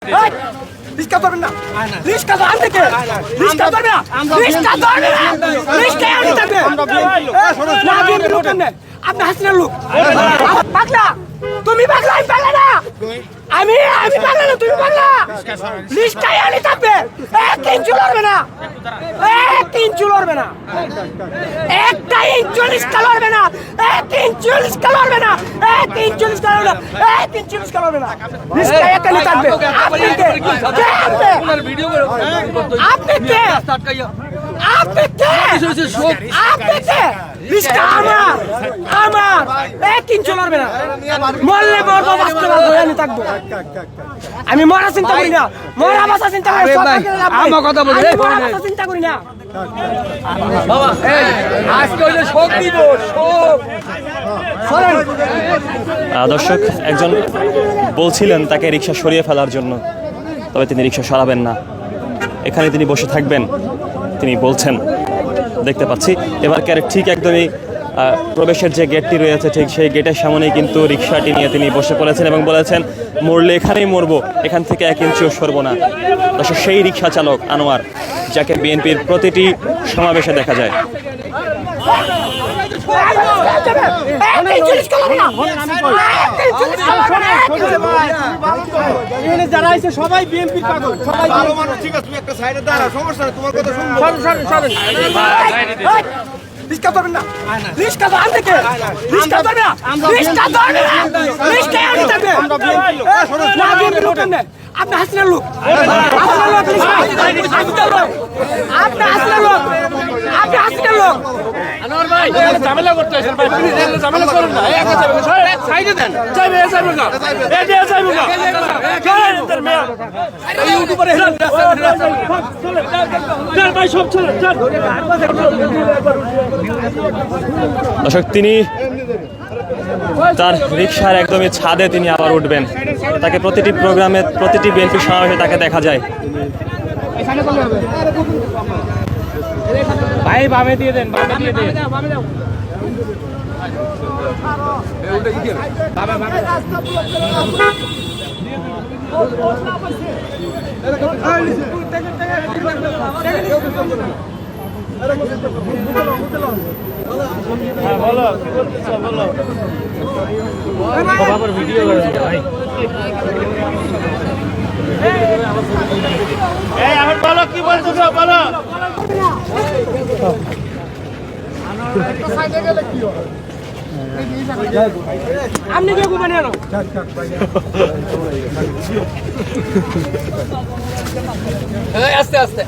রিস্কা ধরবেন না, রিস্কা ধর আনতে কে, রিস্কা ধরবে না, রিস্কা ধরবে না, রিস্কা আনতে থাকবে না বিএনপি লোক কেন আপনি হাসিনার লোক পাগলা, তুমি পাগলা আমি পাগলা না, আমি পাগলা না তুমি পাগলা, রিস্কাই আনি থাকবে এক ইঞ্চি লড়বে না, এক ইঞ্চি লড়বে না, একটা ইঞ্চি রিস্কা লড়বে না, এক ইঞ্চি রিস্কা লড়বে না, এক ইঞ্চি রিস্কা লড়বে না, এক ইঞ্চি রিস্কা লড়বে না, রিস্কা একালি থাকবে। আপনি কে, আপনি কে, আপনি কে, আপনি কে, রিস্কা আমার আমার এক ইঞ্চি লড়বে না, মরলে মরবো বাঁচতে পারবো আমি থাকবো, আমি মরা চিন্তা করি না, মরা বাঁচা চিন্তা করি আমার কথা বলি, মরা বাঁচা চিন্তা করি না বাবা। আজকে হইলো শোক দিবস, শোক। দর্শক একজন বলছিলেন তাকে রিক্সা সরিয়ে ফেলার জন্য, তবে তিনি রিক্সা সরাবেন না, এখানে তিনি বসে থাকবেন তিনি বলছেন। দেখতে পাচ্ছি এবার ঠিক একদমই প্রবেশের যে গেটটি রয়েছে ঠিক সেই গেটের সামনেই কিন্তু রিক্সাটি নিয়ে তিনি বসে পড়েছেন এবং বলেছেন মরলে এখানেই মরবো, এখান থেকে এক ইঞ্চিও সরবো না। দর্শক সেই রিক্সা চালক আনোয়ার, যাকে বিএনপির প্রতিটি সমাবেশে দেখা যায়। যারা আছে সবাই বিএনপির পাগল, সবাই ভালো মানুষ, ঠিক আছে, তুমি একটা সাইডে দাঁড়াও, সমস্যা নেই, তোমার কথা শুনবো। রিস্কা ধরবেন না, রিস্কা ধর আনতে কে, রিস্কা ধরবে না, রিস্কা ধরবে না, রিস্কা আনতে থাকবে না বিএনপির লোক কেন আপনি হাসিনার লোক, হাসিনার লোক, হাসিনার লোক, আপনি হাসিনার লোক, আপনি হাসিনার লোক। আনোয়ার ভাই ঝামেলা করতে আসেন ভাই, প্লিজ ঝামেলা করুন না, এক সাইডে দেন, যাইবে যাইবে না, এই যে যাইবে না, চলেন তার মেয়া এই ইউটিউবারে হেলান চল ভাই, সব চলে চল। দর্শক তিনি তার রিক্সার একদমই ছাদে তিনি আবার উঠবেন, তাকে প্রতিটি প্রোগ্রামে প্রতিটি বিএনপি সমাবেশে তাকে দেখা যায়। ভাই বামে দিয়ে দেন, বামে দিয়ে দেন, ভিডিও করে ভাই, এখন বলো কি বলছো, বলো। আপনি কে ঘুমানে আনো আস্তে আস্তে